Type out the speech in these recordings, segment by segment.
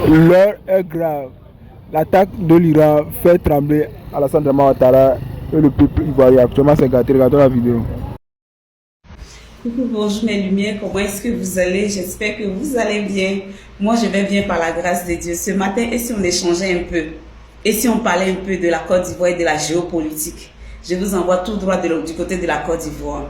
L'heure est grave. L'attaque de l'Iran fait trembler Alassane Dramane Ouattara et le peuple ivoirien. Actuellement, c'est gâté. Regardons la vidéo. Coucou, bonjour mes lumières, comment est-ce que vous allez? J'espère que vous allez bien. Moi, je vais bien par la grâce de Dieu. Ce matin, et si on échangeait un peu? Et si on parlait un peu de la Côte d'Ivoire et de la géopolitique? Je vous envoie tout droit du côté de la Côte d'Ivoire.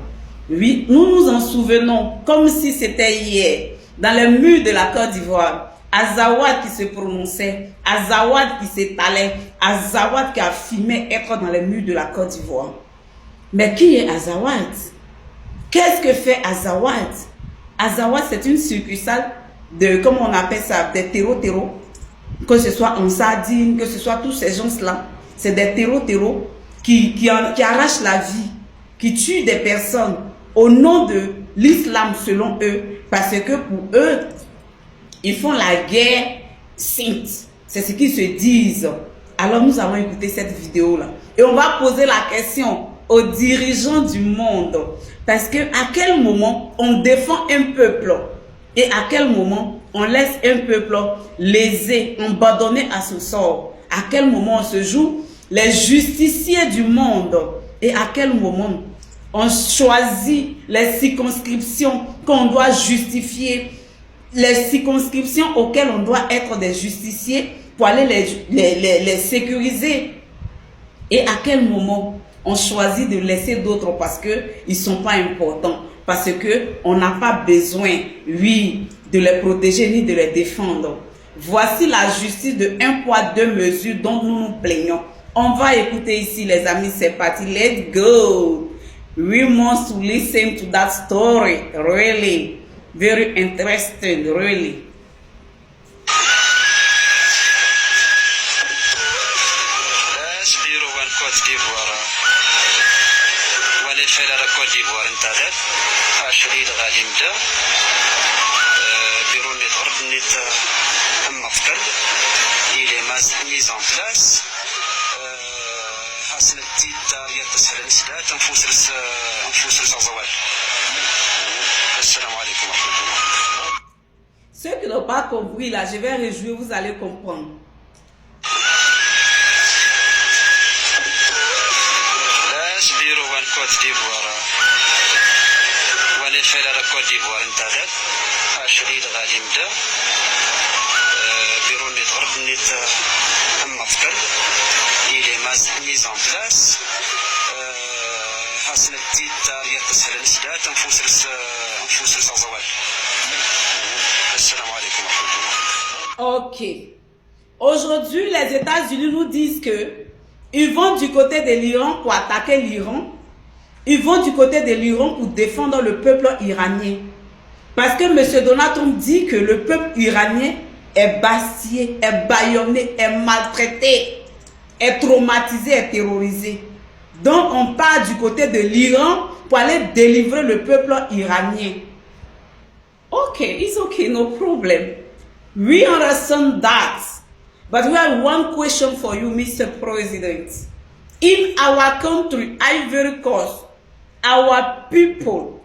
Oui, nous nous en souvenons comme si c'était hier. Dans les murs de la Côte d'Ivoire, Azawad qui se prononçait, Azawad qui s'étalait, Azawad qui affirmait être dans les murs de la Côte d'Ivoire. Mais qui est Azawad? Qu'est-ce que fait Azawad? Azawad, c'est une succursale de, comment on appelle ça, des terreaux. Que ce soit en sardine, que ce soit tous ces gens-là. C'est des terreaux qui arrachent la vie, qui tuent des personnes au nom de l'islam selon eux. Parce que pour eux, ils font la guerre sainte. C'est ce qu'ils se disent. Alors nous allons écouter cette vidéo-là. Et on va poser la question aux dirigeants du monde. Parce que à quel moment on défend un peuple et à quel moment on laisse un peuple lésé, abandonné à ce sort? À quel moment on se joue les justiciers du monde? Et à quel moment on choisit les circonscriptions qu'on doit justifier, les circonscriptions auxquelles on doit être des justiciers pour aller les sécuriser? Et à quel moment on choisit de laisser d'autres parce qu'ils ne sont pas importants, parce qu'on n'a pas besoin, oui, de les protéger ni de les défendre? Voici la justice de un poids, deux mesures dont nous nous plaignons. On va écouter ici, les amis, c'est parti. Let's go. We must listen to that story. Really. Very interesting, really. كوت ديفوار وانا الفيلة كوت ديفوار انتظر شديد غادي نبدا بيرو نيت غرب نيت اما فكر الى ميز ان بلاس حسن التيتار يتصل النسبات انفوس الزواج. السلام عليكم ورحمه الله. Ceux qui n'ont pas compris là, je vais réjouir, vous allez comprendre. كوت ديفوار وانا الفيلة كوت ديفوار انتظر شديد غادي نبدا بيرو نيت غرب نيت اما فكر الى ميز ان بلاس حسن التيتار يتصل النسبات انفوس الزواج. السلام عليكم ورحمه الله. Ok. Aujourd'hui, les États-Unis nous disent que ils vont du côté de l'Iran pour attaquer l'Iran. Ils vont du côté de l'Iran pour défendre le peuple iranien. Parce que M. Donald Trump dit que le peuple iranien est bassié, est bâillonné, est maltraité, est traumatisé, est terrorisé. Donc on part du côté de l'Iran pour aller délivrer le peuple iranien. Ok, it's okay, no problem. We understand that. But we have one question for you, Mr. President. In our country, Ivory Coast, our people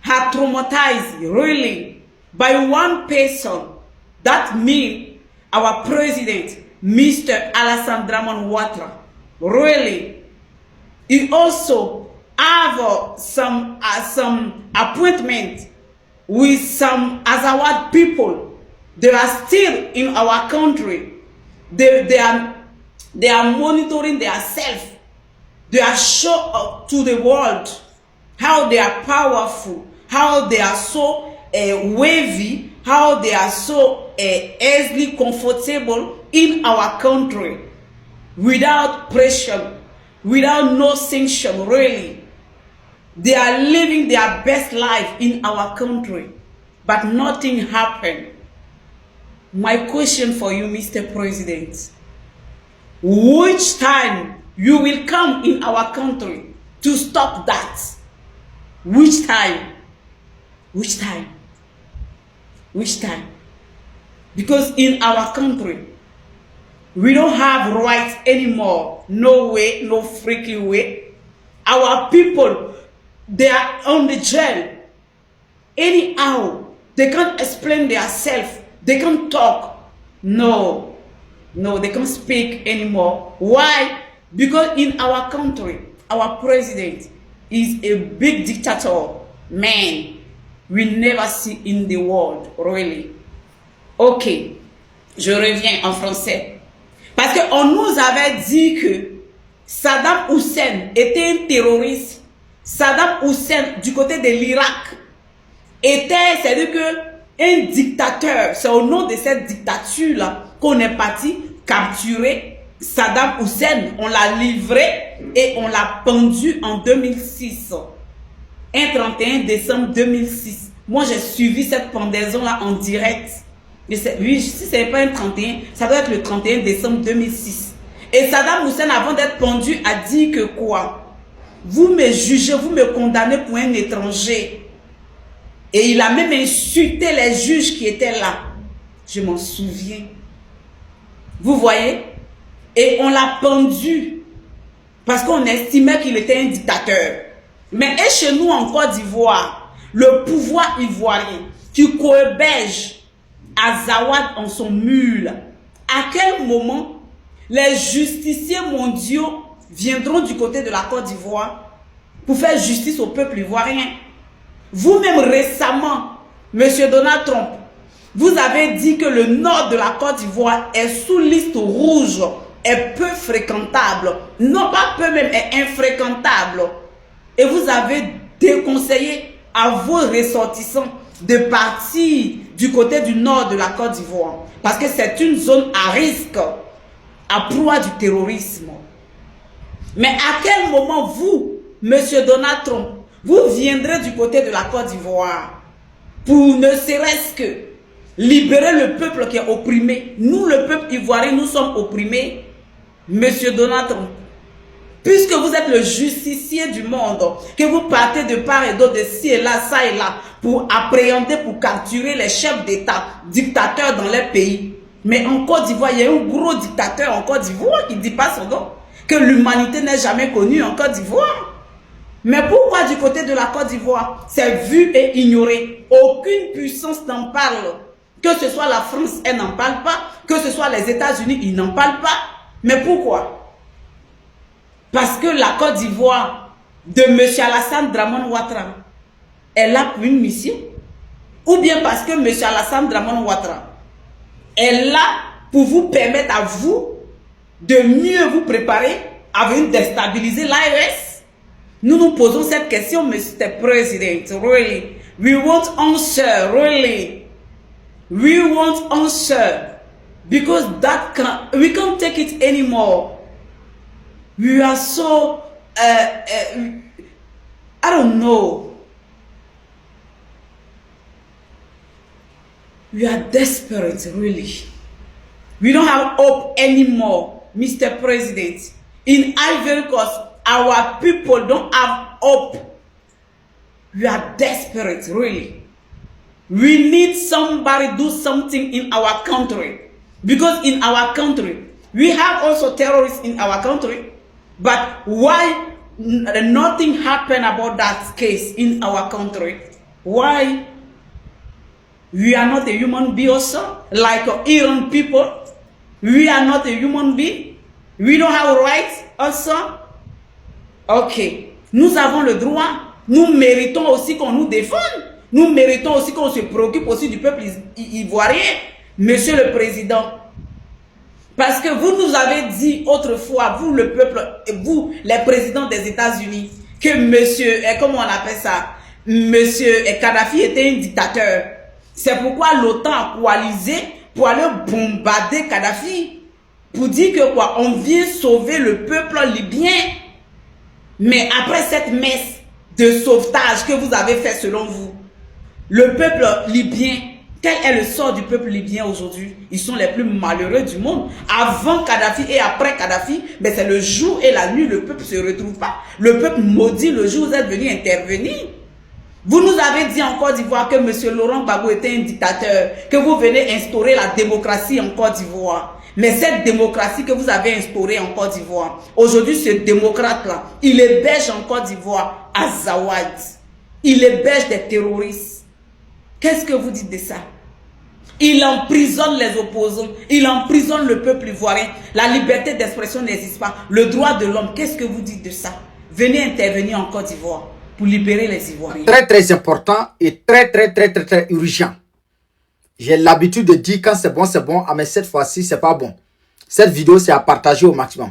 are traumatized really by one person. That means our president, Mr. Alassane Dramane Ouattara. Really. He also have some appointment with some Azawad people. They are still in our country. They are monitoring themselves. They are show to the world how they are powerful, how they are so wavy, how they are so easily comfortable in our country without pressure, without no sanction, really. They are living their best life in our country, but nothing happened. My question for you, Mr. President, which time you will come in our country to stop that? Which time? Which time? Which time? Because in our country, we don't have rights anymore. No way, no freaking way. Our people, they are on the jail. Anyhow, they can't explain themselves. They can't talk. No, no, they can't speak anymore. Why? Because in our country, our president is a big dictator, man. We never see in the world, really. Ok, je reviens en français. Parce qu'on nous avait dit que Saddam Hussein était un terroriste. Saddam Hussein, du côté de l'Irak, était, c'est-à-dire qu'un dictateur. C'est au nom de cette dictature-là qu'on est parti capturer Saddam Hussein. On l'a livré et on l'a pendu en 2006. Un 31 décembre 2006. Moi, j'ai suivi cette pendaison-là en direct. Oui, si ce n'est pas un 31, ça doit être le 31 décembre 2006. Et Saddam Hussein, avant d'être pendu, a dit que quoi? Vous me jugez, vous me condamnez pour un étranger. Et il a même insulté les juges qui étaient là. Je m'en souviens. Vous voyez? Et on l'a pendu parce qu'on estimait qu'il était un dictateur. Mais et chez nous en Côte d'Ivoire, le pouvoir ivoirien qui cohéberge Azawad en son mule, à quel moment les justiciers mondiaux viendront du côté de la Côte d'Ivoire pour faire justice au peuple ivoirien? Vous-même récemment, M. Donald Trump, vous avez dit que le nord de la Côte d'Ivoire est sous liste rouge, est peu fréquentable, non pas peu même, est infréquentable. Et vous avez déconseillé à vos ressortissants de partir du côté du nord de la Côte d'Ivoire. Parce que c'est une zone à risque, à proie du terrorisme. Mais à quel moment vous, M. Donald Trump, vous viendrez du côté de la Côte d'Ivoire pour ne serait-ce que libérer le peuple qui est opprimé? Nous, le peuple ivoirien, nous sommes opprimés. M. Donald Trump, puisque vous êtes le justicier du monde, que vous partez de part et d'autre, de ci et là, ça et là, pour appréhender, pour capturer les chefs d'État, dictateurs dans les pays. Mais en Côte d'Ivoire, il y a un gros dictateur en Côte d'Ivoire qui ne dit pas son nom, que l'humanité n'est jamais connue en Côte d'Ivoire. Mais pourquoi du côté de la Côte d'Ivoire, c'est vu et ignoré? Aucune puissance n'en parle. Que ce soit la France, elle n'en parle pas. Que ce soit les États-Unis, ils n'en parlent pas. Mais pourquoi? Parce que la Côte d'Ivoire de M. Alassane Dramane Ouattara est là pour une mission? Ou bien parce que M. Alassane Dramane Ouattara est là pour vous permettre à vous de mieux vous préparer à venir déstabiliser l'ARS? Nous nous posons cette question, Mr. President. Really? We want answer, really. We want answer. Because we can't take it anymore. We are so, I don't know. We are desperate, really. We don't have hope anymore, Mr. President. In Ivory Coast, our people don't have hope. We are desperate, really. We need somebody to do something in our country. Because in our country, we have also terrorists in our country. But why nothing happened about that case in our country? Why? We are not a human being also, like Iran people. We are not a human being. We don't have rights also. Ok, nous avons le droit. Nous méritons aussi qu'on nous défende. Nous méritons aussi qu'on se préoccupe aussi du peuple ivoirien, Monsieur le Président. Parce que vous nous avez dit autrefois, vous le peuple, et vous les présidents des États-Unis, que monsieur, comment on appelle ça, monsieur Kadhafi était un dictateur. C'est pourquoi l'OTAN a coalisé pour aller bombarder Kadhafi. Pour dire que quoi, on vient sauver le peuple libyen. Mais après cette messe de sauvetage que vous avez fait selon vous, le peuple libyen, quel est le sort du peuple libyen aujourd'hui? Ils sont les plus malheureux du monde. Avant Kadhafi et après Kadhafi, ben c'est le jour et la nuit, le peuple ne se retrouve pas. Le peuple maudit le jour où vous êtes venu intervenir. Vous nous avez dit en Côte d'Ivoire que M. Laurent Gbagbo était un dictateur, que vous venez instaurer la démocratie en Côte d'Ivoire. Mais cette démocratie que vous avez instaurée en Côte d'Ivoire, aujourd'hui ce démocrate-là, il héberge en Côte d'Ivoire Azawad. Il héberge des terroristes. Qu'est-ce que vous dites de ça? Il emprisonne les opposants. Il emprisonne le peuple ivoirien. La liberté d'expression n'existe pas. Le droit de l'homme, qu'est-ce que vous dites de ça? Venez intervenir en Côte d'Ivoire pour libérer les Ivoiriens. Très, très important et très urgent. J'ai l'habitude de dire quand c'est bon, mais cette fois-ci, c'est pas bon. Cette vidéo, c'est à partager au maximum.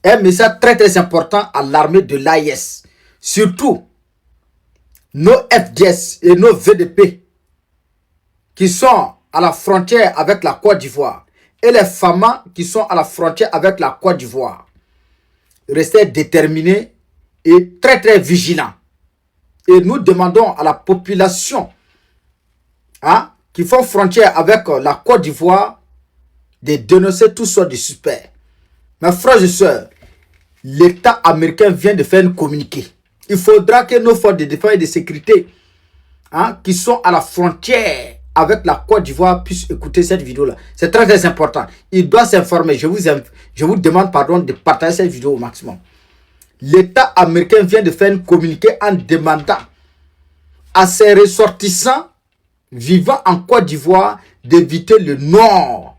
Un message très important à l'armée de l'AIS. Surtout, nos FDS et nos VDP qui sont à la frontière avec la Côte d'Ivoire et les FAMA qui sont à la frontière avec la Côte d'Ivoire. Restez déterminés et très vigilants. Et nous demandons à la population qui font frontière avec la Côte d'Ivoire de dénoncer tous sortes de suspects. Mes frères et sœurs, l'État américain vient de faire un communiqué. Il faudra que nos forces de défense et de sécurité qui sont à la frontière avec la Côte d'Ivoire puissent écouter cette vidéo-là. C'est très important. Il doit s'informer. Je vous demande pardon de partager cette vidéo au maximum. L'État américain vient de faire un communiqué en demandant à ses ressortissants vivant en Côte d'Ivoire d'éviter le nord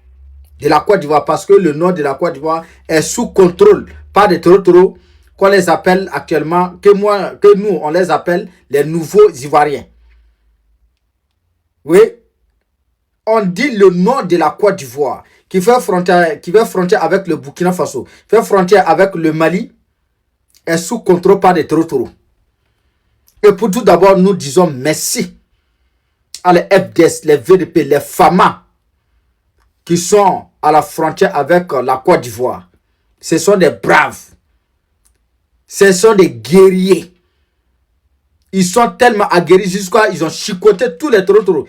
de la Côte d'Ivoire parce que le nord de la Côte d'Ivoire est sous contrôle par des toro qu'on les appelle actuellement, que nous on les appelle les nouveaux Ivoiriens. Oui, on dit le nord de la Côte d'Ivoire qui fait frontière avec le Burkina Faso, fait frontière avec le Mali, est sous contrôle par des toro. Et pour tout d'abord, nous disons merci à les FDS, les VDP, les FAMA qui sont à la frontière avec la Côte d'Ivoire. Ce sont des braves. Ce sont des guerriers. Ils sont tellement aguerris jusqu'à ils ont chicoté tous les toro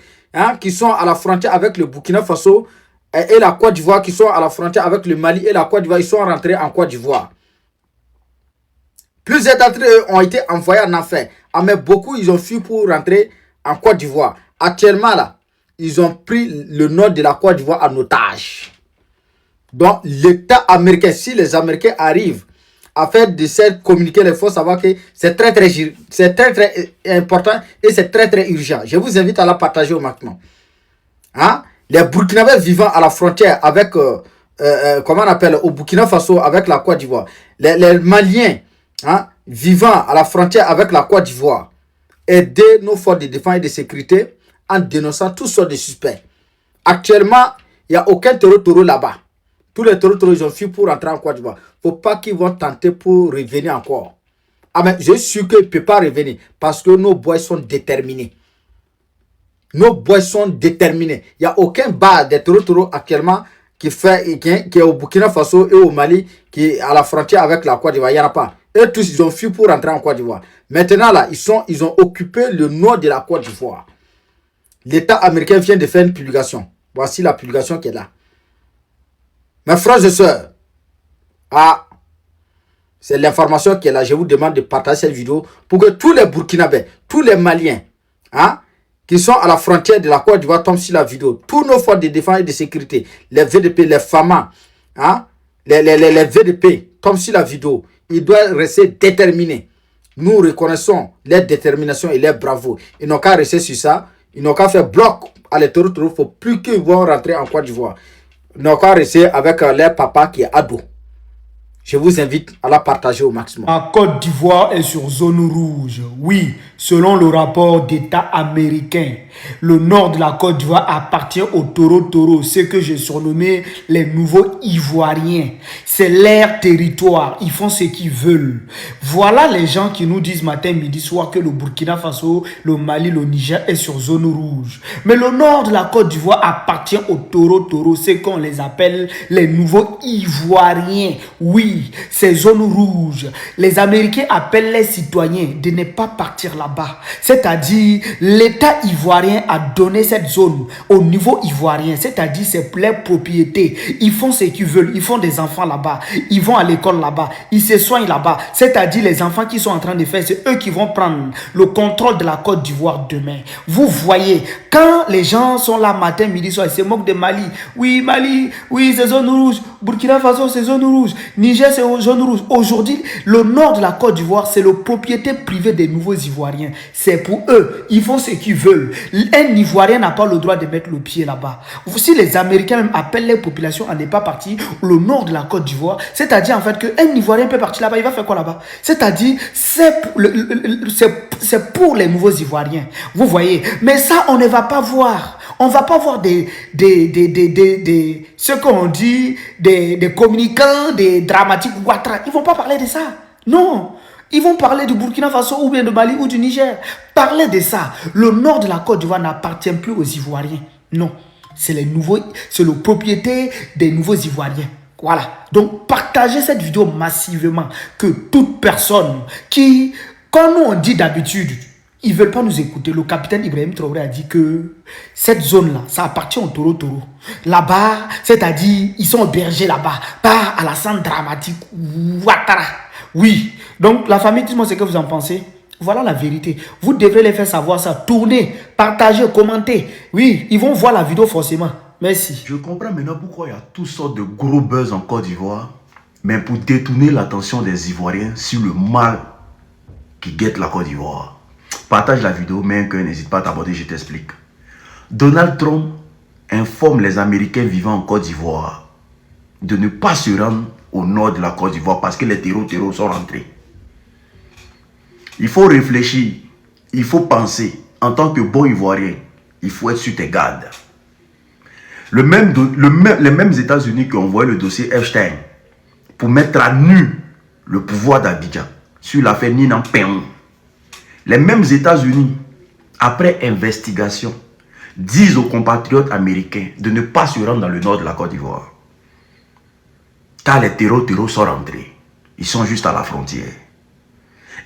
qui sont à la frontière avec le Burkina Faso et la Côte d'Ivoire, qui sont à la frontière avec le Mali et la Côte d'Ivoire. Ils sont rentrés en Côte d'Ivoire. Plusieurs d'entre eux ont été envoyés en enfer. Mais beaucoup, ils ont fui pour rentrer en Côte d'Ivoire. Actuellement, là, ils ont pris le nord de la Côte d'Ivoire en otage. Donc, l'État américain, si les Américains arrivent à faire de cette communiqué, il faut savoir que c'est très important et c'est très urgent. Je vous invite à la partager au maximum. Les Burkinabés vivant à la frontière avec, comment on appelle, au Burkina Faso avec la Côte d'Ivoire. Les Maliens vivant à la frontière avec la Côte d'Ivoire. Aider nos forces de défense et de sécurité en dénonçant toutes sortes de suspects. Actuellement, il n'y a aucun toro là-bas. Tous les toro, ils ont fui pour rentrer en Côte d'Ivoire. Il ne faut pas qu'ils vont tenter pour revenir encore. Mais je suis sûr qu'ils ne peuvent pas revenir parce que nos boys sont déterminés. Nos boys sont déterminés. Il n'y a aucun bar de toro actuellement qui est au Burkina Faso et au Mali, qui est à la frontière avec la Côte d'Ivoire. Il n'y en a pas. Eux tous, ils ont fui pour rentrer en Côte d'Ivoire. Maintenant, là, ils ont occupé le nord de la Côte d'Ivoire. L'État américain vient de faire une publication. Voici la publication qui est là. Mes frères et sœurs, c'est l'information qui est là. Je vous demande de partager cette vidéo pour que tous les Burkinabés, tous les Maliens, qui sont à la frontière de la Côte d'Ivoire tombent sur la vidéo. Tous nos forces de défense et de sécurité, les VDP, les FAMA, les VDP tombent sur la vidéo. Ils doivent rester déterminés. Nous reconnaissons leur détermination et leur bravoure. Ils n'ont qu'à rester sur ça. Ils n'ont qu'à faire bloc à les toro. Il ne faut plus qu'ils vont rentrer en Côte d'Ivoire. Ils n'ont qu'à rester avec leur papa qui est ado. Je vous invite à la partager au maximum. La Côte d'Ivoire est sur zone rouge. Oui, selon le rapport d'État américain, le nord de la Côte d'Ivoire appartient aux toro, ce que j'ai surnommé les nouveaux Ivoiriens. C'est leur territoire, ils font ce qu'ils veulent. Voilà les gens qui nous disent matin, midi, soir que le Burkina Faso, le Mali, le Niger est sur zone rouge. Mais le nord de la Côte d'Ivoire appartient aux toro, ce qu'on les appelle les nouveaux Ivoiriens. Oui, ces zones rouges, les Américains appellent les citoyens de ne pas partir là-bas. C'est-à-dire, l'État ivoirien a donné cette zone au niveau ivoirien, c'est-à-dire c'est leur propriété. Ils font ce qu'ils veulent, ils font des enfants là-bas, ils vont à l'école là-bas, ils se soignent là-bas. C'est-à-dire les enfants qui sont en train de faire, c'est eux qui vont prendre le contrôle de la Côte d'Ivoire demain. Vous voyez, quand les gens sont là matin, midi, soir, ils se moquent de Mali. Oui, Mali, oui, c'est zone rouge. Burkina Faso, c'est zone rouge. Niger, c'est zone rouge. Aujourd'hui, le nord de la Côte d'Ivoire, c'est la propriété privée des nouveaux Ivoiriens. C'est pour eux. Ils font ce qu'ils veulent. Un Ivoirien n'a pas le droit de mettre le pied là-bas. Si les Américains même appellent les populations à ne pas partir, le nord de la Côte d'Ivoire, c'est-à-dire en fait qu'un Ivoirien peut partir là-bas, il va faire quoi là-bas? C'est-à-dire, c'est pour les nouveaux Ivoiriens. Vous voyez? Mais ça, on ne va pas voir. On ne va pas voir ce qu'on dit, des communicants, des dramatiques Ouattara. Ils ne vont pas parler de ça. Non. Ils vont parler du Burkina Faso ou bien de Mali ou du Niger. Parler de ça. Le nord de la Côte d'Ivoire n'appartient plus aux Ivoiriens. Non. C'est la propriété des nouveaux Ivoiriens. Voilà. Donc, partagez cette vidéo massivement. Que toute personne qui, quand nous on dit d'habitude, ils ne veulent pas nous écouter. Le capitaine Ibrahim Traoré a dit que cette zone-là, ça appartient au Toro Toro. Là-bas, c'est-à-dire, ils sont bergers là-bas. Pas à la scène dramatique. Ouattara. Oui. Donc, la famille, dites-moi ce que vous en pensez. Voilà la vérité. Vous devrez les faire savoir ça. Tournez, partagez, commentez. Oui, ils vont voir la vidéo forcément. Merci. Je comprends maintenant pourquoi il y a toutes sortes de gros buzz en Côte d'Ivoire. Mais pour détourner l'attention des Ivoiriens sur le mal qui guette la Côte d'Ivoire. Partage la vidéo, mets un cœur, n'hésite pas à t'abonner, je t'explique. Donald Trump informe les Américains vivant en Côte d'Ivoire de ne pas se rendre au nord de la Côte d'Ivoire parce que les terreaux sont rentrés. Il faut réfléchir, il faut penser. En tant que bon Ivoirien, il faut être sur tes gardes. Les mêmes États-Unis qui ont envoyé le dossier Epstein pour mettre à nu le pouvoir d'Abidjan sur l'affaire Nina Péon. Les mêmes États-Unis, après investigation, disent aux compatriotes américains de ne pas se rendre dans le nord de la Côte d'Ivoire. Car les terreaux sont rentrés. Ils sont juste à la frontière.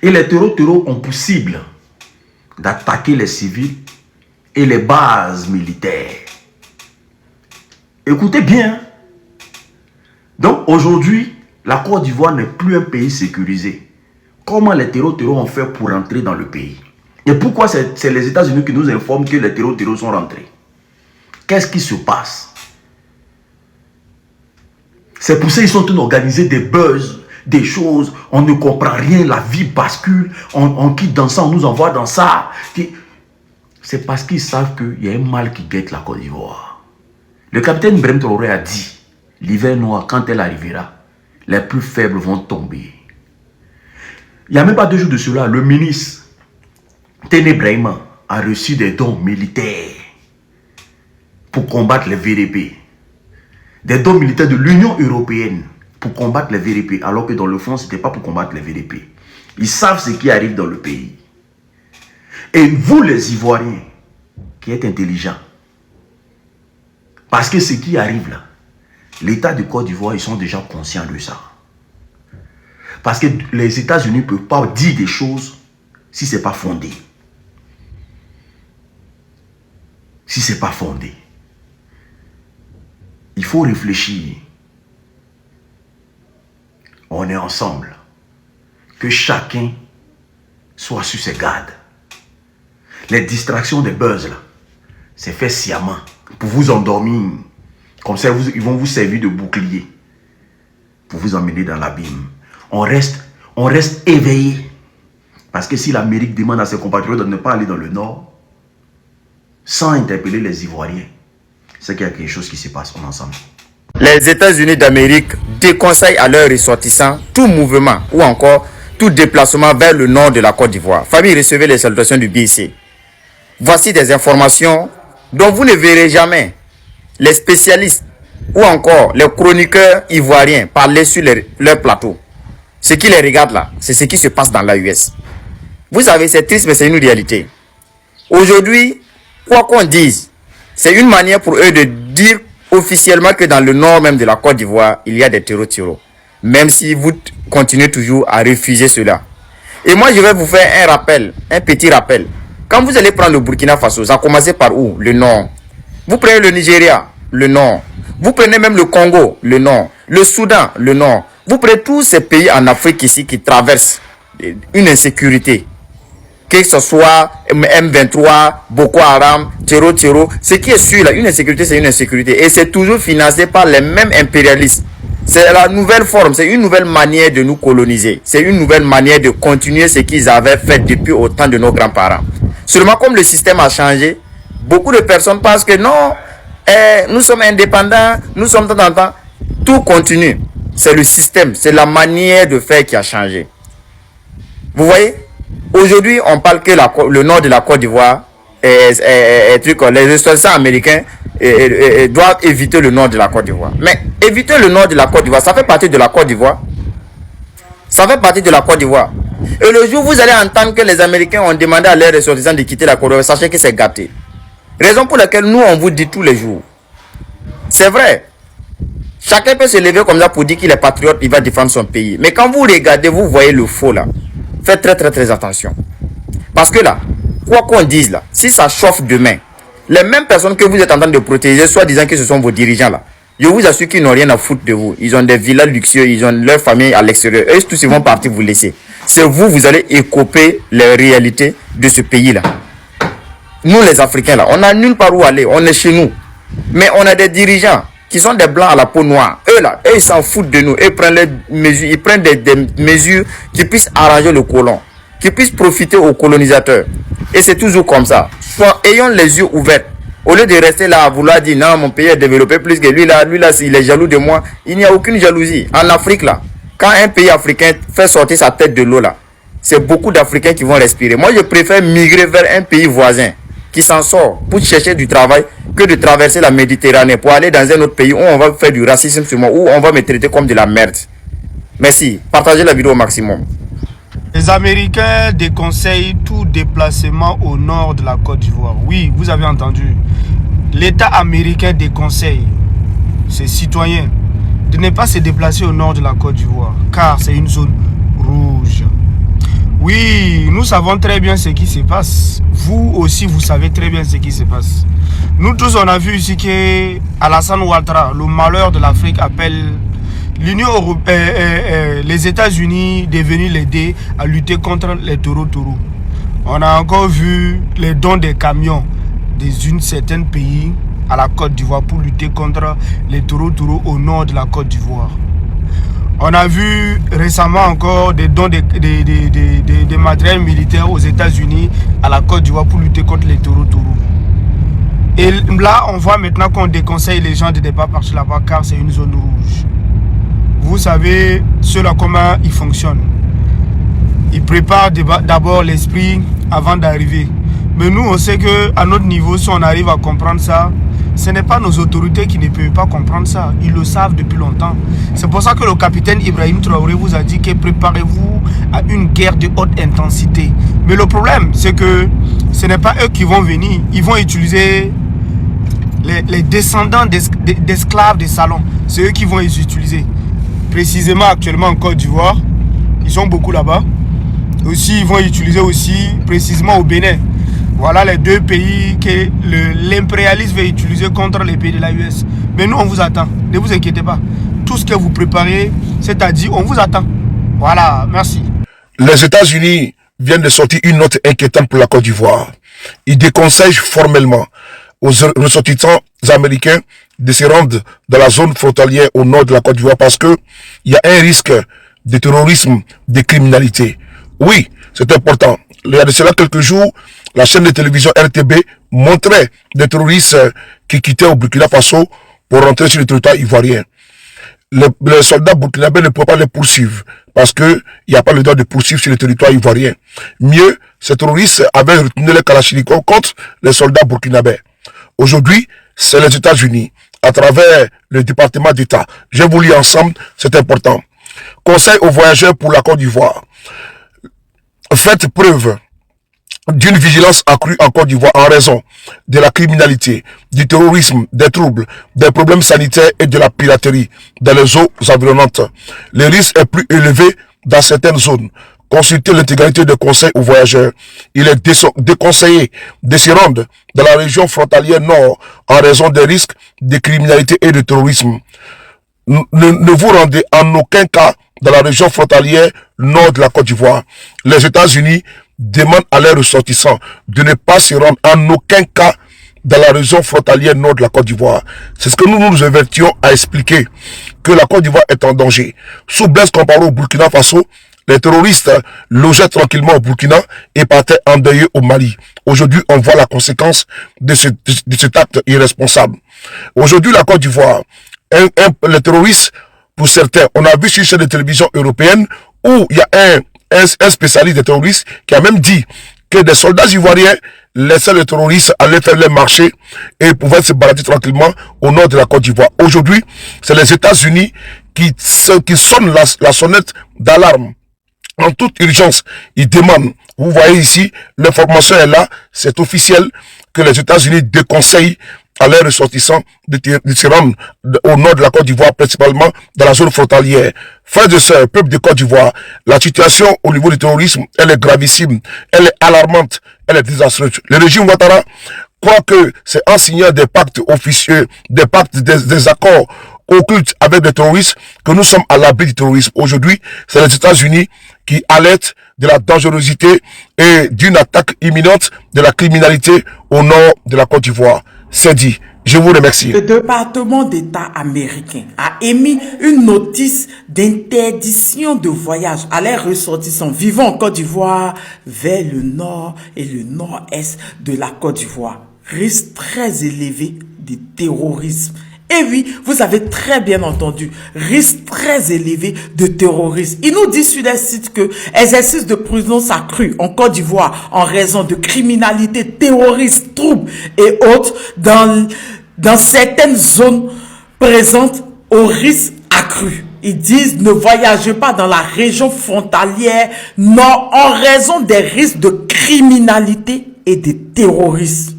Et les terreaux ont pour cible d'attaquer les civils et les bases militaires. Écoutez bien. Donc aujourd'hui, la Côte d'Ivoire n'est plus un pays sécurisé. Comment les terreaux ont fait pour rentrer dans le pays? Et pourquoi c'est les États-Unis qui nous informent que les terreaux sont rentrés? Qu'est-ce qui se passe? C'est pour ça qu'ils sont en train d'organiser des buzz, des choses, on ne comprend rien, la vie bascule, on quitte dans ça, on nous envoie dans ça. C'est parce qu'ils savent qu'il y a un mal qui guette la Côte d'Ivoire. Le capitaine Ibrahim Traoré a dit, l'hiver noir, quand elle arrivera, les plus faibles vont tomber. Il n'y a même pas 2 jours de cela, le ministre Téné Brahima a reçu des dons militaires pour combattre les VDP. Des dons militaires de l'Union européenne pour combattre les VDP, alors que dans le fond, ce n'était pas pour combattre les VDP. Ils savent ce qui arrive dans le pays. Et vous, les Ivoiriens, qui êtes intelligents, parce que ce qui arrive là, l'État de Côte d'Ivoire, ils sont déjà conscients de ça. Parce que les États-Unis ne peuvent pas dire des choses si ce n'est pas fondé. Si ce n'est pas fondé. Il faut réfléchir. On est ensemble. Que chacun soit sur ses gardes. Les distractions des buzz là, c'est fait sciemment pour vous endormir. Comme ça, ils vont vous servir de bouclier pour vous emmener dans l'abîme. On reste éveillé. Parce que si l'Amérique demande à ses compatriotes de ne pas aller dans le nord, sans interpeller les Ivoiriens, c'est qu'il y a quelque chose qui se passe ensemble. Les États-Unis d'Amérique déconseillent à leurs ressortissants tout mouvement ou encore tout déplacement vers le nord de la Côte d'Ivoire. Famille, recevez les salutations du BIC. Voici des informations dont vous ne verrez jamais les spécialistes ou encore les chroniqueurs ivoiriens parler sur leur plateau. Ce qui les regarde là, c'est ce qui se passe dans l'AUS. Vous savez, c'est triste, mais c'est une réalité. Aujourd'hui, quoi qu'on dise, c'est une manière pour eux de dire officiellement que dans le nord même de la Côte d'Ivoire, il y a des terreaux. Même si vous continuez toujours à refuser cela. Et moi, je vais vous faire un rappel, un petit rappel. Quand vous allez prendre le Burkina Faso, ça a commencé par où? Le nord. Vous prenez le Nigeria, le nord. Vous prenez même le Congo, le nord. Le Soudan, le nord. Vous prenez tous ces pays en Afrique ici qui traversent une insécurité. Que ce soit M23, Boko Haram, Terreau, ce qui est sûr là, une insécurité, c'est une insécurité. Et c'est toujours financé par les mêmes impérialistes C'est la nouvelle forme, c'est une nouvelle manière de nous coloniser. C'est une nouvelle manière de continuer ce qu'ils avaient fait depuis autant de nos grands-parents. Seulement comme le système a changé, beaucoup de personnes pensent que non, nous sommes indépendants, nous sommes temps. Tout continue. C'est le système, c'est la manière de faire qui a changé. Vous voyez, aujourd'hui, on parle que le nord de la Côte d'Ivoire, les ressortissants américains doivent éviter le nord de la Côte d'Ivoire. Mais éviter le nord de la Côte d'Ivoire, ça fait partie de la Côte d'Ivoire. Ça fait partie de la Côte d'Ivoire. Et le jour où vous allez entendre que les Américains ont demandé à leurs ressortissants de quitter la Côte d'Ivoire, sachez que c'est gâté. Raison pour laquelle nous, on vous dit tous les jours. C'est vrai. Chacun peut se lever comme ça pour dire qu'il est patriote, il va défendre son pays. Mais quand vous regardez, vous voyez le faux là. Faites très attention. Parce que là, quoi qu'on dise là, si ça chauffe demain, les mêmes personnes que vous êtes en train de protéger, soit disant que ce sont vos dirigeants là, je vous assure qu'ils n'ont rien à foutre de vous. Ils ont des villas luxueux, ils ont leur famille à l'extérieur. Eux tous ils vont partir vous laisser. C'est vous, vous allez écoper les réalités de ce pays là. Nous les Africains là, on n'a nulle part où aller, on est chez nous. Mais on a des dirigeants qui sont des blancs à la peau noire. Eux là, ils s'en foutent de nous. Ils prennent des mesures qui puissent arranger le colon, qui puissent profiter aux colonisateurs. Et c'est toujours comme ça. Soit ayons les yeux ouverts. Au lieu de rester là à vouloir dire non, mon pays est développé plus que lui là, il est jaloux de moi. Il n'y a aucune jalousie. En Afrique là, quand un pays africain fait sortir sa tête de l'eau là, c'est beaucoup d'Africains qui vont respirer. Moi, je préfère migrer vers un pays voisin qui s'en sort pour chercher du travail que de traverser la Méditerranée pour aller dans un autre pays où on va faire du racisme sur moi, où on va me traiter comme de la merde. Merci. Partagez la vidéo au maximum. Les Américains déconseillent tout déplacement au nord de la Côte d'Ivoire. Oui, vous avez entendu. L'État américain déconseille ses citoyens de ne pas se déplacer au nord de la Côte d'Ivoire, car c'est une zone rouge. Oui, nous savons très bien ce qui se passe. Vous aussi, vous savez très bien ce qui se passe. Nous tous, on a vu ici que Alassane Ouattara, le malheur de l'Afrique, appelle l'Union européenne, les États-Unis de venir l'aider à lutter contre les taureaux. On a encore vu les dons des camions d'un certain pays à la Côte d'Ivoire pour lutter contre les taureaux au nord de la Côte d'Ivoire. On a vu récemment encore des dons de matériel militaire aux États-Unis à la Côte d'Ivoire pour lutter contre les taureaux. Et là, on voit maintenant qu'on déconseille les gens de ne pas partir là-bas car c'est une zone rouge. Vous savez, cela comment ils fonctionnent. Ils préparent d'abord l'esprit avant d'arriver. Mais nous, on sait qu'à notre niveau, si on arrive à comprendre ça, ce n'est pas nos autorités qui ne peuvent pas comprendre ça. Ils le savent depuis longtemps. C'est pour ça que le capitaine Ibrahim Traoré vous a dit que préparez-vous à une guerre de haute intensité. Mais le problème, c'est que ce n'est pas eux qui vont venir. Ils vont utiliser les descendants d'esclaves des salons. C'est eux qui vont les utiliser. Précisément actuellement en Côte d'Ivoire, ils sont beaucoup là-bas. Aussi, ils vont utiliser aussi précisément au Bénin. Voilà les deux pays que l'impérialisme va utiliser contre les pays de l'AES. Mais nous, on vous attend. Ne vous inquiétez pas. Tout ce que vous préparez, c'est-à-dire, on vous attend. Voilà, merci. Les États-Unis viennent de sortir une note inquiétante pour la Côte d'Ivoire. Ils déconseillent formellement aux ressortissants américains de se rendre dans la zone frontalière au nord de la Côte d'Ivoire parce que il y a un risque de terrorisme, de criminalité. Oui, c'est important. Il y a de cela quelques jours, la chaîne de télévision RTB montrait des terroristes qui quittaient au Burkina Faso pour rentrer sur le territoire ivoirien. Les soldats burkinabés ne peuvent pas les poursuivre parce qu'il n'y a pas le droit de poursuivre sur le territoire ivoirien. Mieux, ces terroristes avaient retourné les kalachnikovs contre les soldats burkinabés. Aujourd'hui, c'est les États-Unis, à travers le département d'État. Je vous lis ensemble, c'est important. Conseil aux voyageurs pour la Côte d'Ivoire. Faites preuve d'une vigilance accrue en Côte d'Ivoire en raison de la criminalité, du terrorisme, des troubles, des problèmes sanitaires et de la piraterie dans les eaux environnantes. Le risque est plus élevé dans certaines zones. Consultez l'intégralité des conseils aux voyageurs. Il est déconseillé de se rendre dans la région frontalière nord en raison des risques de criminalité et de terrorisme. Ne vous rendez en aucun cas dans la région frontalière nord de la Côte d'Ivoire. Les États-Unis demandent à leurs ressortissants de ne pas se rendre en aucun cas dans la région frontalière nord de la Côte d'Ivoire. C'est ce que nous nous avertions à expliquer, que la Côte d'Ivoire est en danger. Sous Blaise Compaoré au Burkina Faso, les terroristes logeaient tranquillement au Burkina et partaient endeuillés au Mali. Aujourd'hui, on voit la conséquence de cet acte irresponsable. Aujourd'hui, la Côte d'Ivoire, les terroristes, pour certains, on a vu sur une chaîne de télévision européenne où il y a un spécialiste des terroristes qui a même dit que des soldats ivoiriens laissaient les terroristes aller faire leur marché et pouvaient se balader tranquillement au nord de la Côte d'Ivoire. Aujourd'hui, c'est les États-Unis qui sonnent la sonnette d'alarme. En toute urgence, ils demandent, vous voyez ici, l'information est là, c'est officiel que les États-Unis déconseillent à leurs ressortissants de se rendre au nord de la Côte d'Ivoire, principalement dans la zone frontalière. Frères et sœurs, peuple de Côte d'Ivoire, la situation au niveau du terrorisme, elle est gravissime, elle est alarmante, elle est désastreuse. Le régime Ouattara croit que c'est en signant des pactes officieux, des accords occultes avec des terroristes que nous sommes à l'abri du terrorisme. Aujourd'hui, c'est les États-Unis qui alertent de la dangerosité et d'une attaque imminente de la criminalité au nord de la Côte d'Ivoire. C'est dit. Je vous remercie. Le département d'État américain a émis une notice d'interdiction de voyage à les ressortissants vivant en Côte d'Ivoire vers le nord et le nord-est de la Côte d'Ivoire. Risque très élevé de terrorisme. Et oui, vous avez très bien entendu, risque très élevé de terrorisme. Il nous dit sur les sites que exercice de prison accru en Côte d'Ivoire en raison de criminalité terroriste, troubles et autres dans certaines zones présentes au risque accru. Ils disent ne voyagez pas dans la région frontalière nord en raison des risques de criminalité et de terrorisme.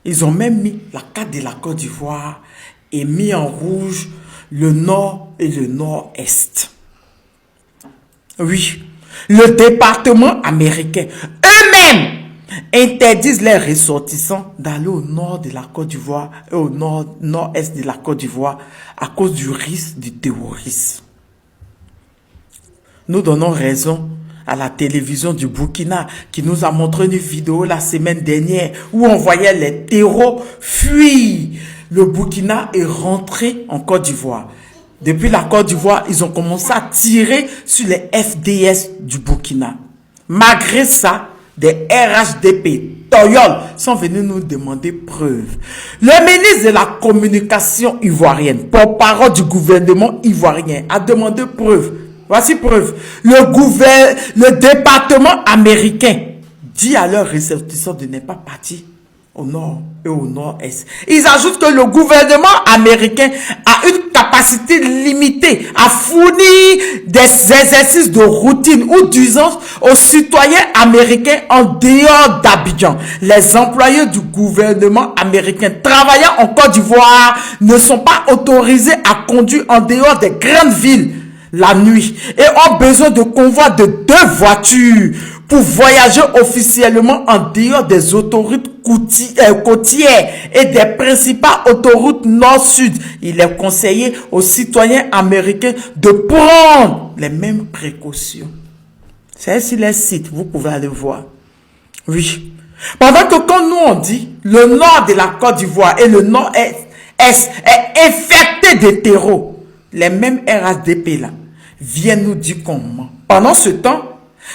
Ils ont même mis la carte de la Côte d'Ivoire et mis en rouge le nord et le nord-est. Oui, le département américain eux-mêmes interdisent les ressortissants d'aller au nord de la Côte d'Ivoire et au nord-est de la Côte d'Ivoire à cause du risque du terrorisme. Nous donnons raison à la télévision du Burkina qui nous a montré une vidéo la semaine dernière où on voyait les terreaux fuir. Le Burkina est rentré en Côte d'Ivoire. Depuis la Côte d'Ivoire, ils ont commencé à tirer sur les FDS du Burkina. Malgré ça, des RHDP, Toyol, sont venus nous demander preuves. Le ministre de la communication ivoirienne, porte-parole du gouvernement ivoirien, a demandé preuves. Voici preuve. Le département américain dit à leurs ressortissants de ne pas partir au nord et au nord-est. Ils ajoutent que le gouvernement américain a une capacité limitée à fournir des exercices de routine ou d'usance aux citoyens américains en dehors d'Abidjan. Les employés du gouvernement américain travaillant en Côte d'Ivoire ne sont pas autorisés à conduire en dehors des grandes villes la nuit et ont besoin de convois de 2 voitures pour voyager officiellement en dehors des autoroutes côtières et des principales autoroutes nord-sud. Il est conseillé aux citoyens américains de prendre les mêmes précautions. C'est sur les sites, vous pouvez aller voir. Oui. Pendant que quand nous on dit le nord de la Côte d'Ivoire et le nord-est est infecté de terreaux, les mêmes RHDP là viennent nous dire comment. Pendant ce temps,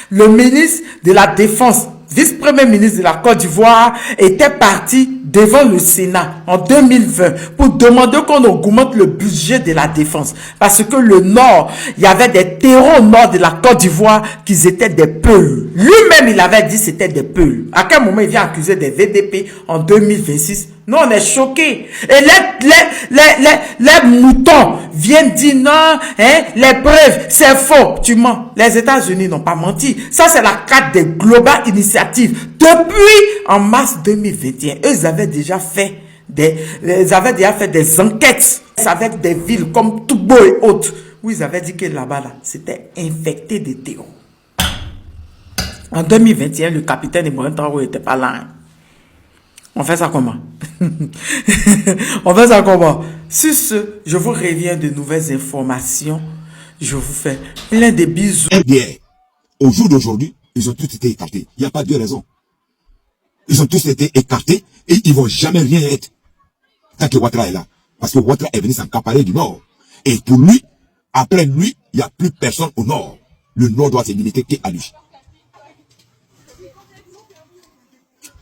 le ministre de la Défense, vice-premier ministre de la Côte d'Ivoire, était parti devant le Sénat en 2020 pour demander qu'on augmente le budget de la défense. Parce que le nord, il y avait des terreaux au nord de la Côte d'Ivoire qui étaient des peuls. Lui-même, il avait dit que c'était des peuls. À quel moment il vient accuser des VDP en 2026? Nous, on est choqués. Et les moutons viennent dire non, hein, les preuves, c'est faux. Tu mens. Les États-Unis n'ont pas menti. Ça, c'est la carte des Global Initiatives. Depuis en mars 2021, eux avaient déjà fait des enquêtes avec des villes comme Toubo et autres, où ils avaient dit que là-bas, c'était infecté de terreaux. En 2021, le capitaine Ibrahim Traoré n'était pas là. Hein. On fait ça comment? On fait ça comment? Sur ce, je vous reviens de nouvelles informations. Je vous fais plein de bisous. Eh bien, au jour d'aujourd'hui, ils ont tous été écartés. Il n'y a pas de raison. Ils ont tous été écartés et ils vont jamais rien être tant que Ouattara est là. Parce que Ouattara est venu s'accaparer du Nord. Et pour lui, après lui, il n'y a plus personne au Nord. Le Nord doit se limiter qu'à lui.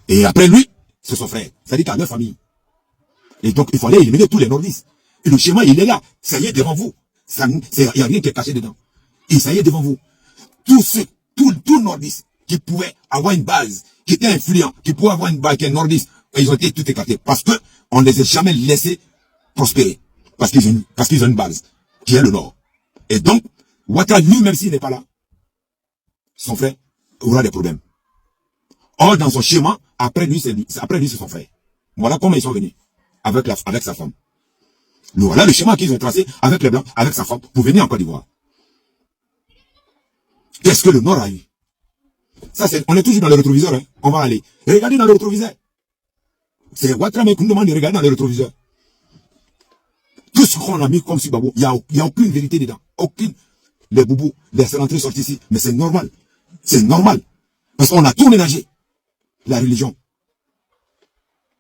Et après lui, c'est son frère. C'est-à-dire qu'à leur famille. Et donc, il fallait éliminer tous les nordistes. Et le schéma, il est là. Ça y est devant vous. Il n'y a rien qui est caché dedans. Et ça y est devant vous. Tous nordistes qui pouvaient avoir une base, qui étaient influents, qui pouvaient avoir une base qui est nordiste, ils ont été tout écartés. Parce que on ne les a jamais laissés prospérer. Parce qu'ils ont une base, qui est le Nord. Et donc, Ouattara, lui, même s'il n'est pas là, son frère aura des problèmes. Or, dans son schéma, après lui, c'est son frère. Voilà comment ils sont venus. Avec sa femme. Voilà le schéma qu'ils ont tracé avec les Blancs, avec sa femme, pour venir en Côte d'Ivoire. Qu'est-ce que le Nord a eu? Ça, on est toujours dans le rétroviseur, hein. On va aller. Regardez dans le rétroviseur. C'est Ouattara qui nous demande de regarder dans le rétroviseur. Tout ce qu'on a mis comme Subabo, il n'y a aucune vérité dedans. Aucune. Les boubous, les rentrées sortent ici. Mais c'est normal. C'est normal. Parce qu'on a tout ménagé. La religion,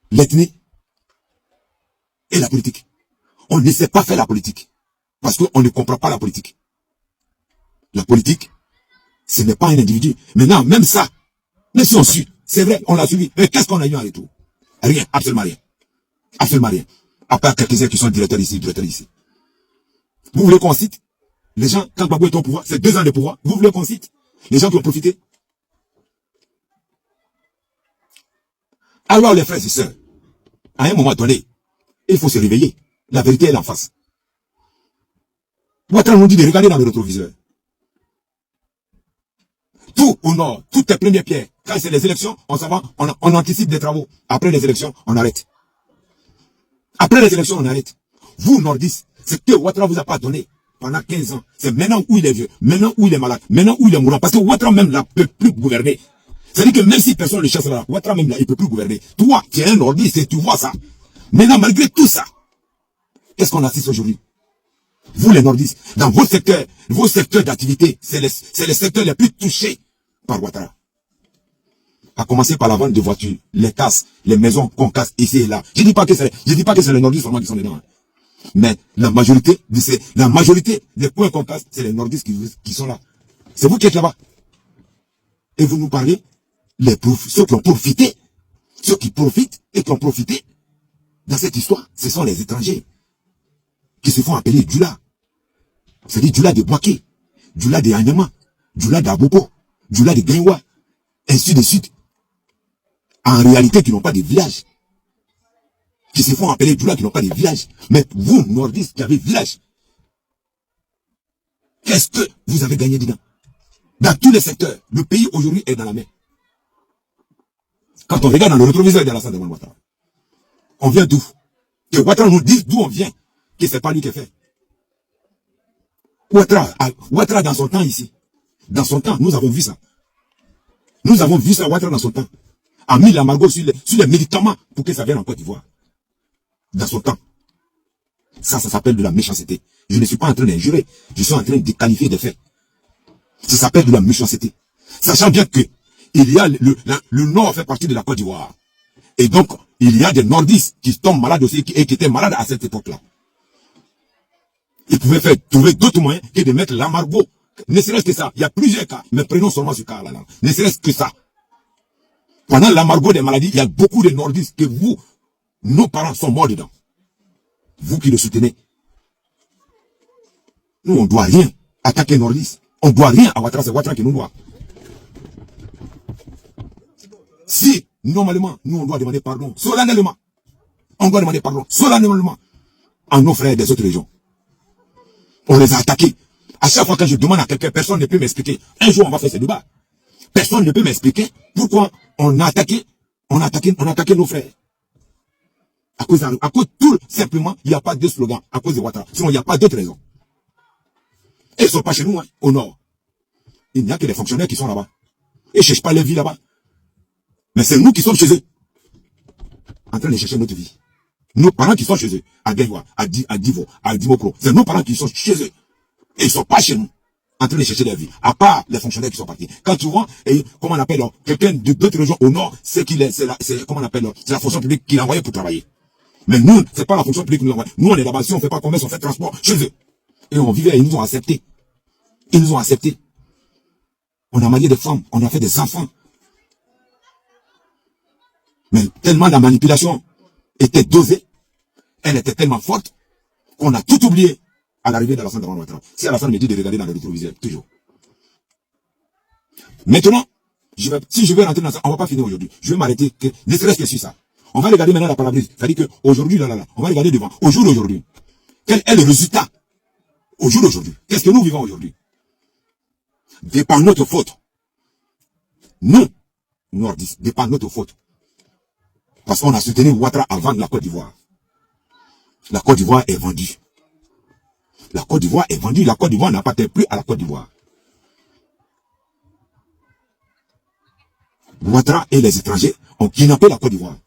l'ethnie et la politique. On ne sait pas faire la politique. Parce qu'on ne comprend pas la politique. La politique, ce n'est pas un individu. Maintenant, même ça, même si on suit, c'est vrai, on l'a suivi. Mais qu'est-ce qu'on a eu en retour? Rien, absolument rien. Absolument rien. À part quelques-uns qui sont directeurs ici, Vous voulez qu'on cite les gens, quand Gbagbo est au pouvoir, c'est 2 ans de pouvoir. Vous voulez qu'on cite les gens qui ont profité? Alors les frères et sœurs, à un moment donné, il faut se réveiller. La vérité est en face. Ouattara nous dit de regarder dans le rétroviseur. Tout au Nord, toutes les premières pierres. Quand c'est les élections, on s'en va, on anticipe des travaux. Après les élections, on arrête. Après les élections, on arrête. Vous, nordistes, c'est que Ouattara vous a pas donné pendant 15 ans. C'est maintenant où il est vieux, maintenant où il est malade, maintenant où il est mourant. Parce que Ouattara même là peut plus gouverner. C'est-à-dire que même si personne ne le chasse là, Ouattara même là, il peut plus gouverner. Toi, tu es un nordiste et tu vois ça. Maintenant, malgré tout ça, qu'est-ce qu'on assiste aujourd'hui? Vous, les nordistes, dans vos secteurs d'activité, c'est les secteurs les plus touchés par Ouattara. À commencer par la vente de voitures, les casses, les maisons qu'on casse ici et là. Je dis pas que c'est les nordistes seulement qui sont dedans. Hein. Mais la majorité des points qu'on casse, c'est les nordistes qui sont là. C'est vous qui êtes là-bas. Et vous nous parlez, ceux qui ont profité, ceux qui profitent et qui ont profité dans cette histoire, ce sont les étrangers qui se font appeler Djula. C'est-à-dire Djula de Boaké, Djula de Anyama, Djula d'Abobo, Djula de Genwa, ainsi de suite. En réalité, qui n'ont pas de village. Qui se font appeler Djula qui n'ont pas de village. Mais vous, nordistes, qui avez village, qu'est-ce que vous avez gagné dedans? Dans tous les secteurs, le pays aujourd'hui est dans la main. Quand on regarde dans le rétroviseur de Alassane Ouattara, on vient d'où? Que Ouattara nous dise d'où on vient, que c'est pas lui qui fait. Ouattara dans son temps ici, dans son temps, nous avons vu ça. Nous avons vu ça, Ouattara dans son temps, a mis l'embargo sur les médicaments pour que ça vienne en Côte d'Ivoire. Dans son temps. Ça s'appelle de la méchanceté. Je ne suis pas en train d'injurer, je suis en train de qualifier des faits. Ça s'appelle de la méchanceté. Sachant bien que il y a le Nord fait partie de la Côte d'Ivoire. Et donc, il y a des nordistes qui tombent malades aussi et qui étaient malades à cette époque-là. Ils pouvaient trouver d'autres moyens que de mettre l'embargo. Ne serait-ce que ça. Il y a plusieurs cas, mais prenons seulement ce cas-là. Ne serait-ce que ça. Pendant l'embargo des maladies, il y a beaucoup de nordistes que vous, nos parents sont morts dedans. Vous qui le soutenez. Nous, on ne doit rien attaquer les nordistes. On ne doit rien à Ouattara, c'est Ouattara qui nous doit. Si, normalement, nous, on doit demander pardon, solennellement. On doit demander pardon, solennellement, à nos frères des autres régions. On les a attaqués. À chaque fois que je demande à quelqu'un, personne ne peut m'expliquer. Un jour, on va faire ce débat. Personne ne peut m'expliquer pourquoi on a attaqué nos frères. À cause tout simplement, il n'y a pas de slogan à cause de Ouattara. Sinon, il n'y a pas d'autre raison. Et ils ne sont pas chez nous, hein, au nord. Il n'y a que des fonctionnaires qui sont là-bas. Ils ne cherchent pas leur vie là-bas. Mais c'est nous qui sommes chez eux. En train de chercher notre vie. Nos parents qui sont chez eux. À Genwa, à Divo, à Dimokro. C'est nos parents qui sont chez eux. Et ils ne sont pas chez nous. en train de chercher leur vie. À part les fonctionnaires qui sont partis. Quand tu vois, comment on appelle, quelqu'un d'autres régions au nord, c'est comment on appelle, c'est la fonction publique qui l'a envoyé pour travailler. Mais nous, c'est pas la fonction publique qui nous envoie. Nous, on est là-bas, si on fait pas commerce, on fait transport chez eux. Et on vivait, ils nous ont acceptés. Ils nous ont acceptés. On a marié des femmes, on a fait des enfants. Mais tellement la manipulation était dosée, elle était tellement forte, qu'on a tout oublié à l'arrivée d'Alassane Dramane Ouattara. Si Alassane me dit de regarder dans le rétroviseur, toujours. Maintenant, si je vais rentrer dans ça, on va pas finir aujourd'hui. Je vais m'arrêter, ne serait-ce que sur ça. On va regarder maintenant la parabrise. C'est-à-dire qu'aujourd'hui, on va regarder devant. Au jour d'aujourd'hui, quel est le résultat? Au jour d'aujourd'hui, qu'est-ce que nous vivons aujourd'hui? De par notre faute. Nous, nordistes, de par notre faute. Parce qu'on a soutenu Ouattara avant la Côte d'Ivoire. La Côte d'Ivoire est vendue. La Côte d'Ivoire est vendue. La Côte d'Ivoire n'appartient plus à la Côte d'Ivoire. Ouattara et les étrangers ont kidnappé la Côte d'Ivoire.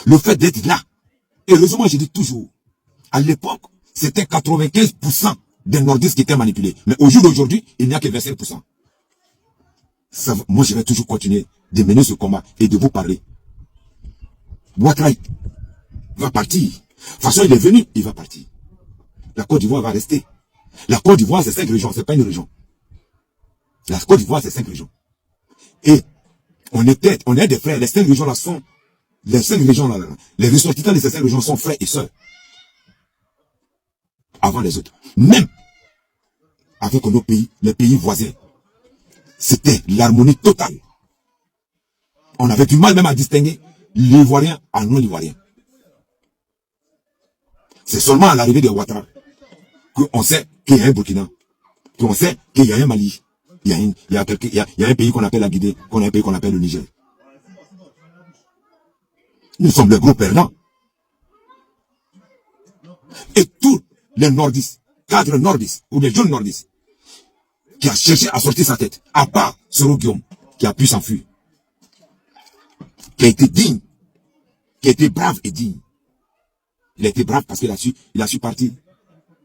Le fait d'être là, et heureusement, je dis toujours, à l'époque, c'était 95% des nordistes qui étaient manipulés. Mais au jour d'aujourd'hui, il n'y a que 25%. Moi, je vais toujours continuer de mener ce combat et de vous parler. Ouattara va partir. De toute façon, il est venu, il va partir. La Côte d'Ivoire va rester. La Côte d'Ivoire, c'est 5 régions, c'est pas une région. La Côte d'Ivoire, c'est 5 régions. Et on est des frères. Les 5 régions là sont, les 5 régions là, les ressortissants de ces 5 régions sont frères et sœurs. Avant les autres. Même avec nos pays, les pays voisins, c'était l'harmonie totale. On avait du mal même à distinguer l'Ivoirien en non-Ivoirien. C'est seulement à l'arrivée de Ouattara qu'on sait qu'il y a un Burkina, qu'on sait qu'il y a un Mali, il y a un pays qu'on appelle la Guinée, qu'on a un pays qu'on appelle le Niger. Nous sommes les gros perdants. Et tous les nordistes, 4 nordistes, ou les jeunes nordistes, qui a cherché à sortir sa tête, à part Soro Guillaume, qui a pu s'enfuir, qui a été digne, qui a été brave et digne. Il a été brave parce qu'il a su partir.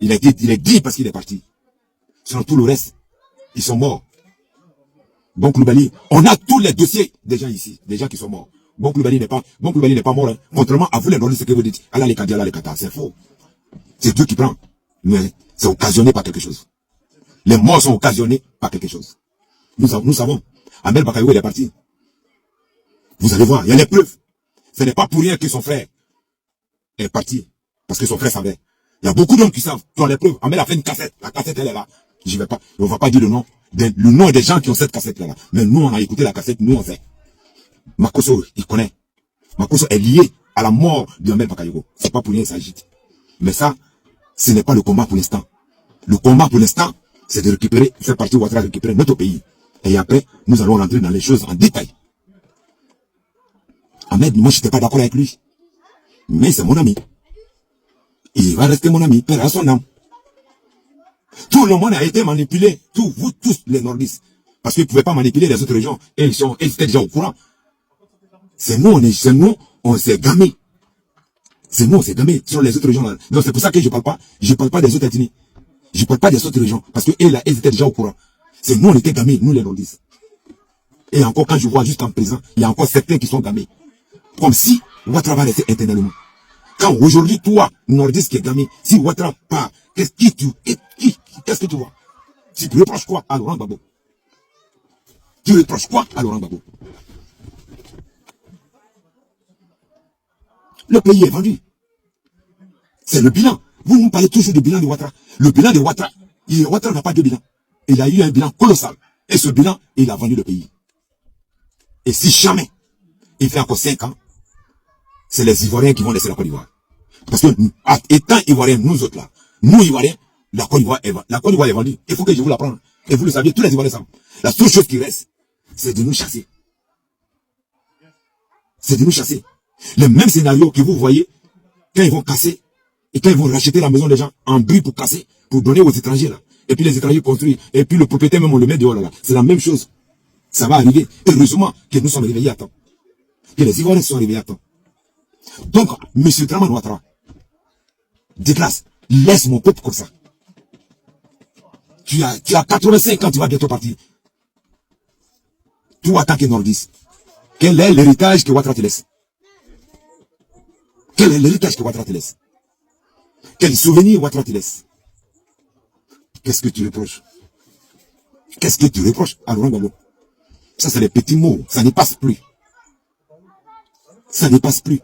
Il est digne parce qu'il est parti. Sinon tout le reste, ils sont morts. Bon Koulibaly, on a tous les dossiers des gens ici, des gens qui sont morts. Bon Koulibaly n'est pas mort, hein. Contrairement à vous les nordistes, ce que vous dites, Allah les Kadia, Allah les Kata, c'est faux. C'est Dieu qui prend. Mais c'est occasionné par quelque chose. Les morts sont occasionnés par quelque chose. Nous savons. Ahmed Bakayoko, il est parti. Vous allez voir, il y a les preuves. Ce n'est pas pour rien que son frère est parti. Parce que son frère savait. Il y a beaucoup d'hommes qui savent, qui ont les preuves. Ahmed a fait une cassette. La cassette, elle est là. J'y vais pas. On va pas dire le nom des gens qui ont cette cassette là. Mais nous, on a écouté la cassette, nous on sait. Makosso, il connaît. Makosso est lié à la mort d'Ahmed Bakayoko. C'est pas pour rien, il s'agite. Mais ça, ce n'est pas le combat pour l'instant. Le combat pour l'instant, c'est de récupérer, faire partie Ouattara, récupérer notre pays. Et après, nous allons rentrer dans les choses en détail. Ahmed, moi, je n'étais pas d'accord avec lui. Mais c'est mon ami. Il va rester mon ami, père à son âme. Tout le monde a été manipulé. Vous tous, les nordistes. Parce qu'ils ne pouvaient pas manipuler les autres régions. Et ils étaient déjà au courant. C'est nous, on s'est gamés. C'est nous, on s'est gamés sur les autres régions. Là. Donc c'est pour ça que je parle pas des autres ethnies. Je parle pas des autres régions. Parce que elles étaient déjà au courant. C'est nous, on était gamés, nous les nordistes. Et encore, quand je vois jusqu'en présent, il y a encore certains qui sont gamés. Comme si Ouattara va rester éternellement. Quand aujourd'hui, toi, nordiste qui est gamé, si Ouattara part, qu'est-ce que tu vois? Si tu reproches quoi à Laurent Gbagbo? Tu reproches quoi à Laurent Gbagbo? Le pays est vendu. C'est le bilan. Vous nous parlez toujours du bilan de Ouattara. Le bilan de Ouattara, Ouattara n'a pas de bilan. Il a eu un bilan colossal. Et ce bilan, il a vendu le pays. Et si jamais il fait encore 5 ans, c'est les Ivoiriens qui vont laisser la Côte d'Ivoire. Parce que, étant Ivoiriens, nous autres là, nous Ivoiriens, la Côte d'Ivoire est vendue. Il faut que je vous l'apprenne. Et vous le saviez, tous les Ivoiriens savent. La seule chose qui reste, c'est de nous chasser. C'est de nous chasser. Le même scénario que vous voyez, quand ils vont casser, et quand ils vont racheter la maison des gens en bruit pour casser, pour donner aux étrangers là. Et puis les étrangers construisent. Et puis le propriétaire même, on le met dehors là. C'est la même chose. Ça va arriver. Heureusement que nous sommes réveillés à temps. Que les Ivoiriens sont réveillés à temps. Donc, M. Dramane Ouattara, déclasse, laisse mon peuple comme ça. Tu as 85 ans, tu vas bientôt partir. Toi, en tant que nordiste, quel est l'héritage que Ouattara te laisse? Quel est l'héritage que Ouattara te laisse? Quel souvenir Ouattara te laisse? Qu'est-ce que tu reproches? Qu'est-ce que tu reproches à Laurent Gbagbo? Ça, c'est des petits mots. Ça ne passe plus. Ça ne passe plus.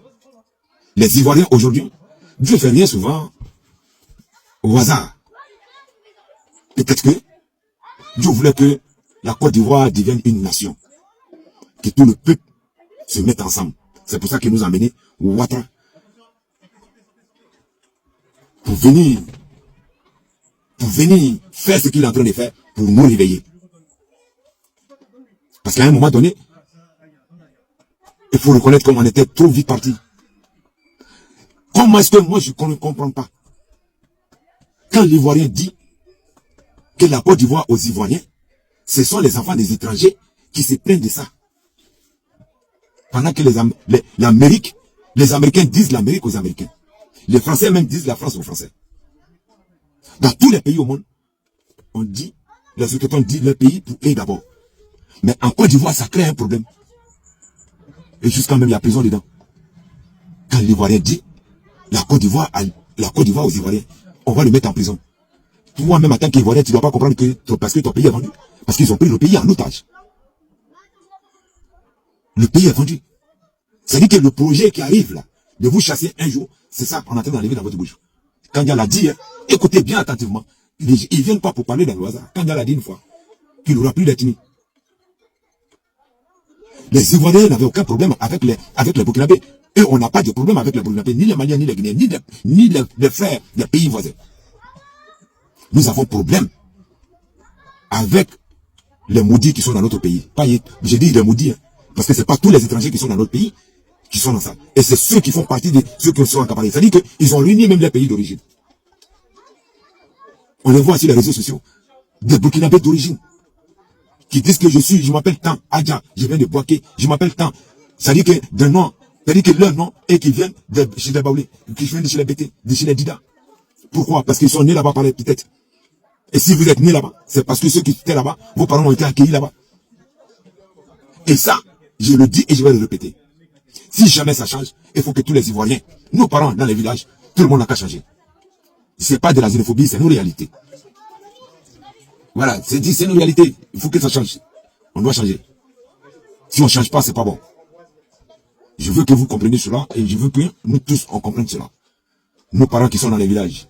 Les Ivoiriens aujourd'hui, Dieu fait rien souvent au hasard. Peut-être que Dieu voulait que la Côte d'Ivoire devienne une nation. Que tout le peuple se mette ensemble. C'est pour ça qu'il nous a amené Ouattara. Pour venir faire ce qu'il est en train de faire pour nous réveiller. Parce qu'à un moment donné, il faut reconnaître qu'on était trop vite parti. Comment est-ce que moi je ne comprends pas? Quand l'Ivoirien dit que la Côte d'Ivoire aux Ivoiriens, ce sont les enfants des étrangers qui se plaignent de ça. Pendant que les Américains disent l'Amérique aux Américains. Les Français même disent la France aux Français. Dans tous les pays au monde, on dit, les autochtones disent le pays pour eux d'abord. Mais en Côte d'Ivoire, ça crée un problème. Et jusqu'à même, il y a prison dedans. Quand l'Ivoirien dit, la Côte d'Ivoire aux Ivoiriens, on va le mettre en prison. Toi-même, en tant qu'Ivoirien, tu ne dois pas comprendre que parce que ton pays est vendu. Parce qu'ils ont pris le pays en otage. Le pays est vendu. C'est-à-dire que le projet qui arrive là, de vous chasser un jour, c'est ça qu'on est en train d'enlever dans votre bouche. Quand il l'a dit, écoutez bien attentivement. Ils ne viennent pas pour parler dans le hasard. Quand il l'a dit une fois, qu'il n'aura plus d'ethnie. Les Ivoiriens n'avaient aucun problème avec les Burkinabés. Et on n'a pas de problème avec les Burkinabés, ni les Maliens, ni les Guinéens, ni les frères des pays voisins. Nous avons problème avec les maudits qui sont dans notre pays. Je dis les maudits, parce que ce n'est pas tous les étrangers qui sont dans notre pays qui sont dans ça. Et c'est ceux qui font partie de ceux qui sont accaparés. C'est-à-dire qu'ils ont réuni même les pays d'origine. On les voit sur les réseaux sociaux. Des Burkinabés d'origine. Qui disent que je m'appelle tant Adja, je viens de Boaké, je m'appelle tant. C'est-à-dire que d'un nom, c'est-à-dire que leur nom est qu'ils viennent de chez les Baoulés, qu'ils viennent de chez les Bété, de chez les Dida. Pourquoi? Parce qu'ils sont nés là-bas par les peut-être. Et si vous êtes nés là-bas, c'est parce que ceux qui étaient là-bas, vos parents ont été accueillis là-bas. Et ça, je le dis et je vais le répéter. Si jamais ça change, il faut que tous les Ivoiriens, nos parents dans les villages, tout le monde n'a qu'à changer. C'est pas de la xénophobie, c'est nos réalités. Voilà, c'est dit, c'est une réalité. Il faut que ça change. On doit changer. Si on ne change pas, c'est pas bon. Je veux que vous compreniez cela et je veux que nous tous, on comprenne cela. Nos parents qui sont dans les villages.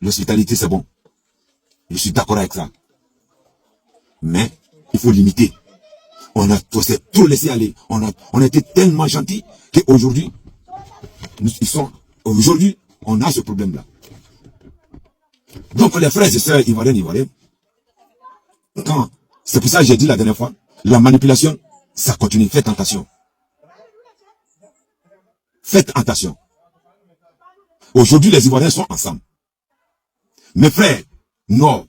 L'hospitalité, c'est bon. Je suis d'accord avec ça. Mais, il faut limiter. On s'est tout laissé aller. On a été tellement gentils qu'aujourd'hui, aujourd'hui, on a ce problème-là. Donc les frères et sœurs ivoiriens, c'est pour ça que j'ai dit la dernière fois, la manipulation, ça continue. Faites attention. Faites attention. Aujourd'hui, les Ivoiriens sont ensemble. Mes frères du Nord,